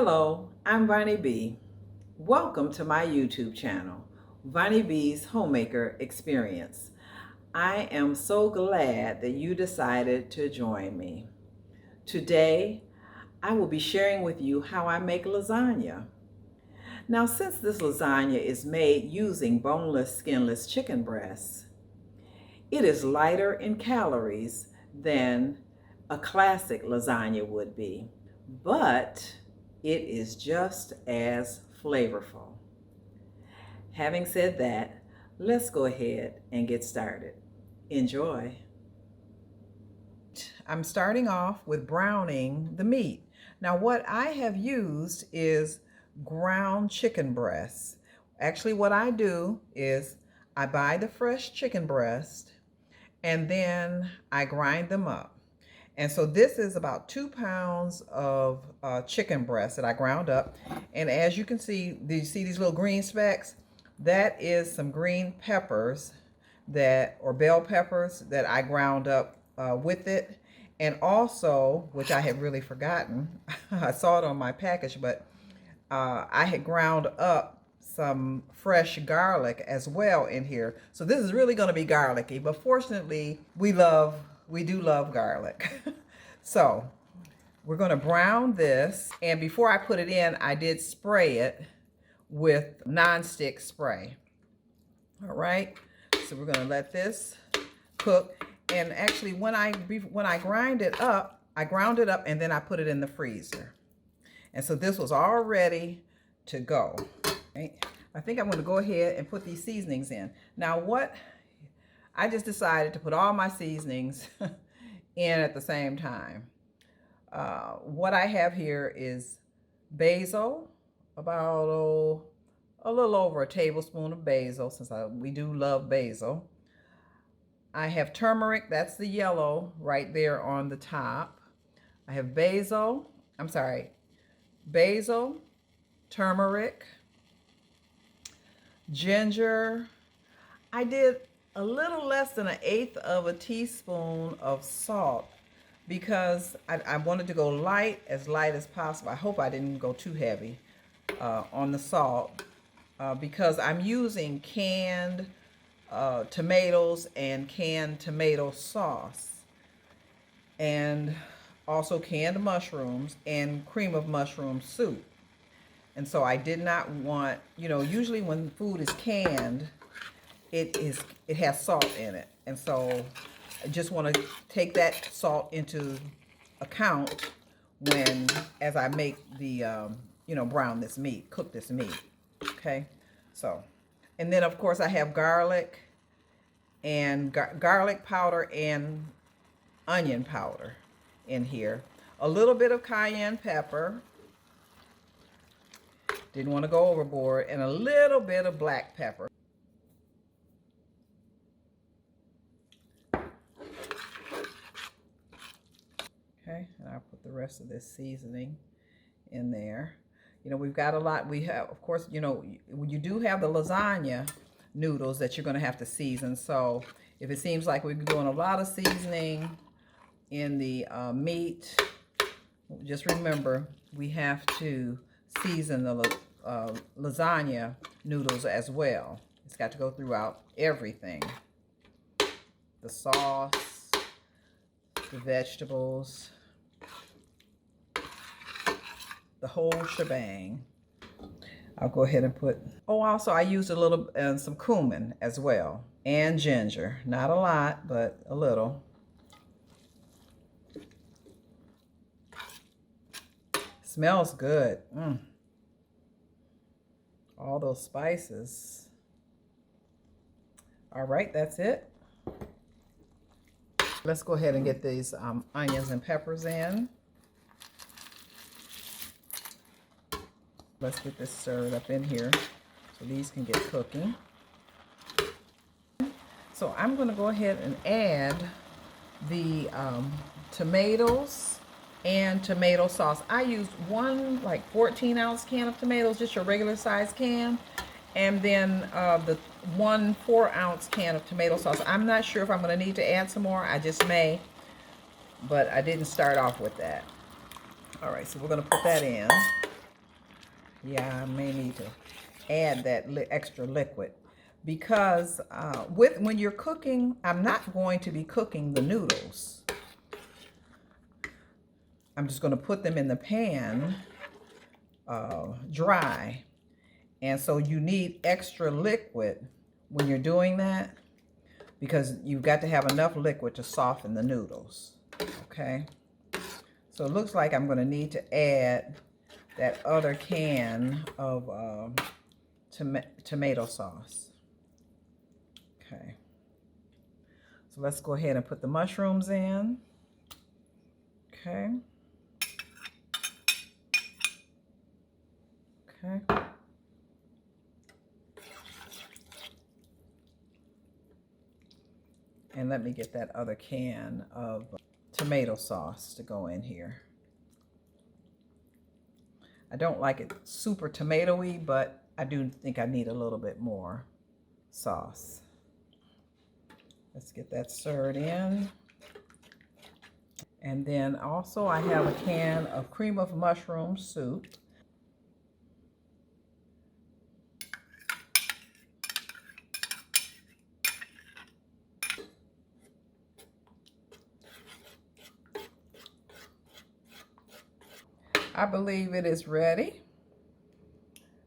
Hello, I'm Vonnie B. Welcome to my YouTube channel, Vonnie B's Homemaker Experience. I am so glad that you decided to join me. Today, I will be sharing with you how I make lasagna. Now, since this lasagna is made using boneless, skinless chicken breasts, it is lighter in calories than a classic lasagna would be, but it is just as flavorful. Having said that, let's go ahead and get started. Enjoy. I'm starting off with browning the meat. Now, what I have used is ground chicken breasts. Actually, what I do is I buy the fresh chicken breast and then I grind them up. And so this is about 2 pounds of chicken breast that I ground up. And as you can see, do you see these little green specks? That is some green peppers or bell peppers that I ground up with it. And also, which I had really forgotten, I saw it on my package, but I had ground up some fresh garlic as well in here. So this is really going to be garlicky, but fortunately we do love garlic. So we're going to brown this, and before I put it in, I did spray it with nonstick spray. All right, so we're going to let this cook. And actually, when I ground it up and then I put it in the freezer. And so this was all ready to go. Right? I think I'm going to go ahead and put these seasonings in. Now, I just decided to put all my seasonings in at the same time. What I have here is basil, about a little over a tablespoon of basil, since we do love basil. I have turmeric, that's the yellow right there on the top. I have basil, turmeric, ginger. I did a little less than 1/8 of a teaspoon of salt because I wanted to go light as possible. I hope I didn't go too heavy on the salt because I'm using canned tomatoes and canned tomato sauce, and also canned mushrooms and cream of mushroom soup. And so I did not want, usually when food is canned, it has salt in it. And so I just want to take that salt into account as I make the, brown this meat, cook this meat. Okay. So, and then of course I have garlic and garlic powder and onion powder in here. A little bit of cayenne pepper. Didn't want to go overboard. And a little bit of black pepper. Okay, and I'll put the rest of this seasoning in there. We've got a lot. We have, of course, you do have the lasagna noodles that you're going to have to season. So if it seems like we're doing a lot of seasoning in the meat, just remember we have to season the lasagna noodles as well. It's got to go throughout everything. The sauce, the vegetables, the whole shebang. I'll go ahead and put, also I used a little, some cumin as well, and ginger. Not a lot, but a little. Smells good. All those spices. All right, that's it. Let's go ahead and get these onions and peppers in. Let's get this stirred up in here so these can get cooking. So I'm going to go ahead and add the tomatoes and tomato sauce. I used one 14-ounce can of tomatoes, just your regular size can, and then the 1 4-ounce can of tomato sauce. I'm not sure if I'm going to need to add some more. I just may, but I didn't start off with that. All right, so we're going to put that in. Yeah, I may need to add that extra liquid because when you're cooking, I'm not going to be cooking the noodles. I'm just going to put them in the pan dry. And so you need extra liquid when you're doing that because you've got to have enough liquid to soften the noodles. Okay. So it looks like I'm going to need to add that other can of tomato sauce. Okay. So let's go ahead and put the mushrooms in. Okay. Okay. And let me get that other can of tomato sauce to go in here. I don't like it super tomatoey, but I do think I need a little bit more sauce. Let's get that stirred in. And then also I have a can of cream of mushroom soup. I believe it is ready.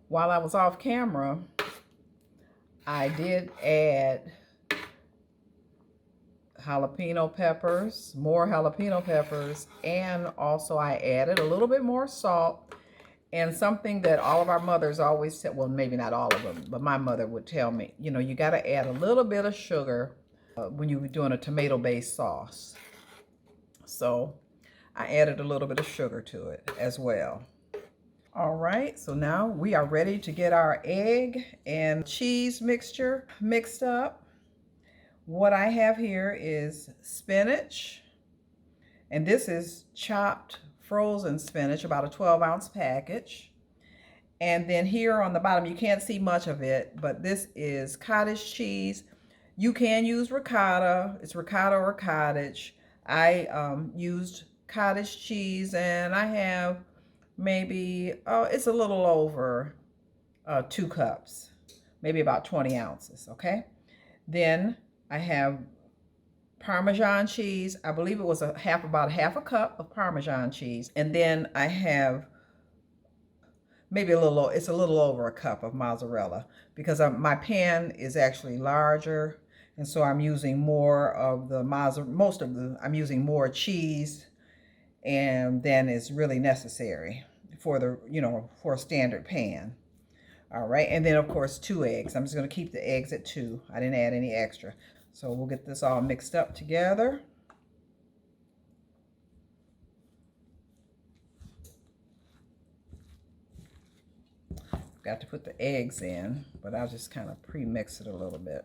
While I was off camera, I did add jalapeno peppers, more jalapeno peppers, and also I added a little bit more salt and something that all of our mothers always said, well, maybe not all of them, but my mother would tell me, you know, you got to add a little bit of sugar when you're doing a tomato-based sauce. So I added a little bit of sugar to it as well. All right, so now we are ready to get our egg and cheese mixture mixed up. What I have here is spinach, and this is chopped frozen spinach, about a 12-ounce package. And then here on the bottom, you can't see much of it, but this is cottage cheese. You can use ricotta. It's ricotta or cottage. I used cottage cheese, and I have maybe, it's a little over 2 cups, maybe about 20 ounces, okay? Then I have Parmesan cheese. I believe it was about half a cup of Parmesan cheese. And then I have maybe it's a little over a cup of mozzarella because my pan is actually larger. And so I'm using more of the I'm using more cheese and than is really necessary for for a standard pan. All right, and then of course 2 eggs. I'm just going to keep the eggs at 2. I didn't add any extra. So we'll get this all mixed up together. Got to put the eggs in, but I'll just kind of pre-mix it a little bit.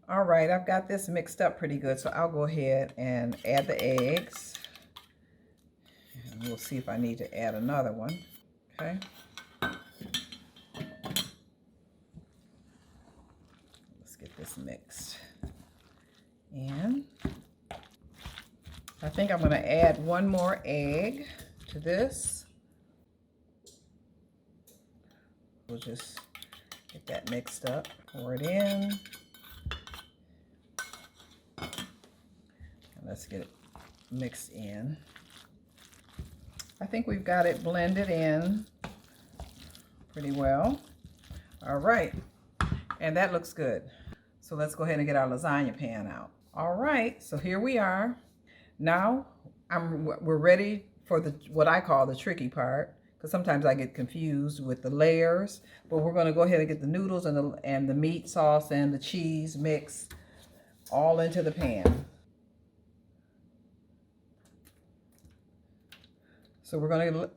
All right, I've got this mixed up pretty good, so I'll go ahead and add the eggs. And we'll see if I need to add another one. Okay. Let's get this mixed. And I think I'm going to add one more egg to this. We'll just get that mixed up, pour it in. And let's get it mixed in. I think we've got it blended in pretty well. All right, and that looks good. So let's go ahead and get our lasagna pan out. All right, so here we are. Now we're ready for what I call the tricky part, because sometimes I get confused with the layers. But we're going to go ahead and get the noodles and the meat sauce and the cheese mix all into the pan. So we're going to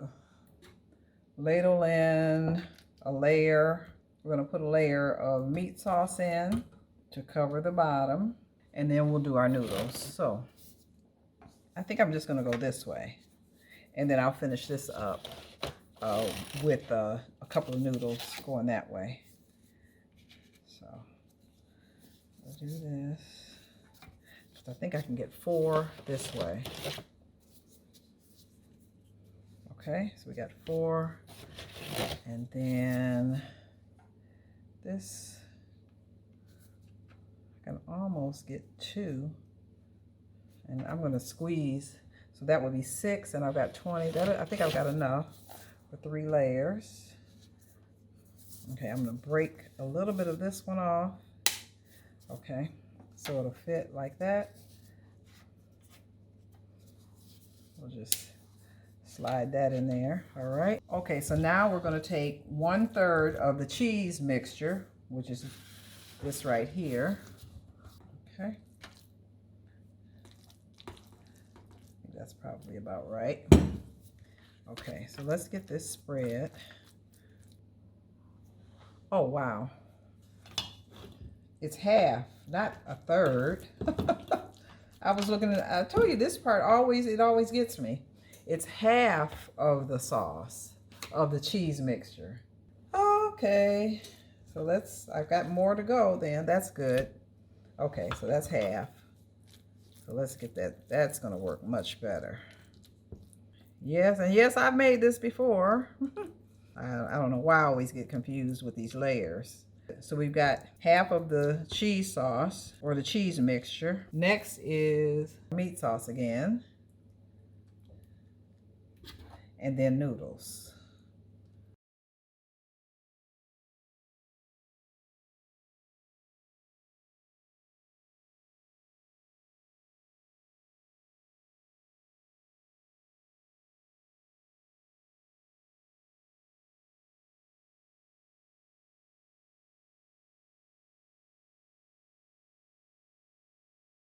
ladle in a layer. We're going to put a layer of meat sauce in to cover the bottom, and then we'll do our noodles. So I think I'm just going to go this way, and then I'll finish this up with a couple of noodles going that way. So we'll do this. I think I can get 4 this way. Okay, so we got 4 And then this, I can almost get 2. And I'm gonna squeeze. So that would be 6, and I've got 20. I think I've got enough for 3 layers. Okay, I'm gonna break a little bit of this one off. Okay, so it'll fit like that. We'll just slide that in there. All right. Okay, so now we're gonna take 1/3 of the cheese mixture, which is this right here. Okay. That's probably about right. Okay, so let's get this spread. Oh, wow. It's half, not a third. I was looking at, I told you this part it always gets me. It's half of the sauce of the cheese mixture. Okay, so I've got more to go then. That's good. Okay, so that's half. So let's get that. That's gonna work much better. Yes, and yes, I've made this before. I don't know why I always get confused with these layers. So we've got half of the cheese sauce or the cheese mixture. Next is meat sauce again. And then noodles.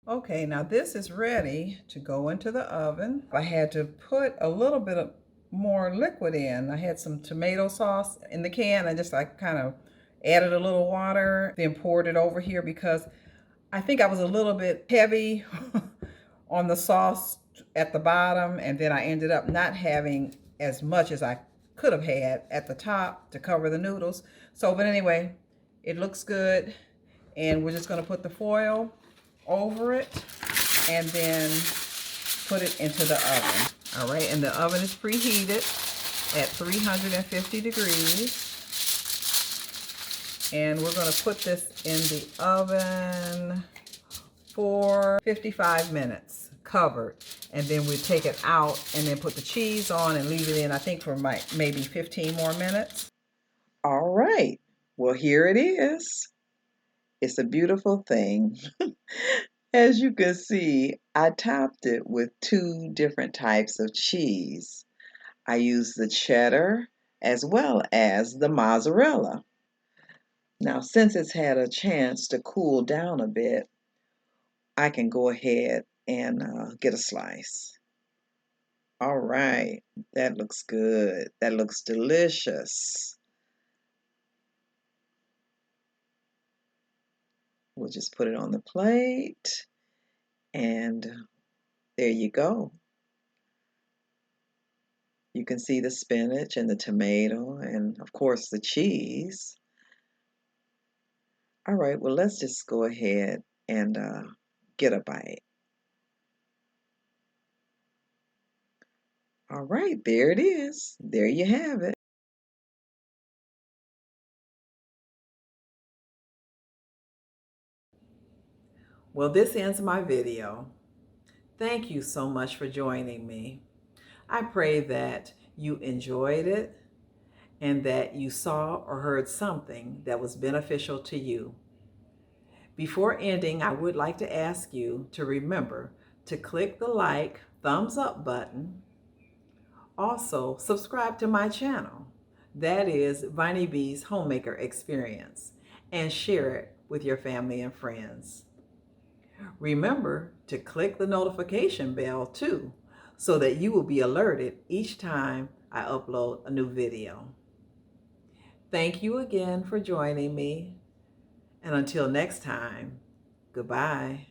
Okay, now this is ready to go into the oven. I had to put a little bit of more liquid in. I had some tomato sauce in the can. I kind of added a little water, then poured it over here because I think I was a little bit heavy on the sauce at the bottom, and then I ended up not having as much as I could have had at the top to cover the noodles. So, but anyway, it looks good, and we're just gonna put the foil over it and then put it into the oven. All right, and the oven is preheated at 350 degrees. And we're gonna put this in the oven for 55 minutes, covered. And then we take it out and then put the cheese on and leave it in, I think for maybe 15 more minutes. All right, well, here it is. It's a beautiful thing. As you can see, I topped it with 2 different types of cheese. I used the cheddar as well as the mozzarella. Now, since it's had a chance to cool down a bit, I can go ahead and get a slice. All right, that looks good. That looks delicious. We'll just put it on the plate, and there you go. You can see the spinach and the tomato and, of course, the cheese. All right, well, let's just go ahead and get a bite. All right, there it is. There you have it. Well, this ends my video. Thank you so much for joining me. I pray that you enjoyed it and that you saw or heard something that was beneficial to you. Before ending, I would like to ask you to remember to click the like, thumbs up button. Also, subscribe to my channel. That is Viney B's Homemaker Experience, and share it with your family and friends. Remember to click the notification bell too, so that you will be alerted each time I upload a new video. Thank you again for joining me, and until next time, goodbye.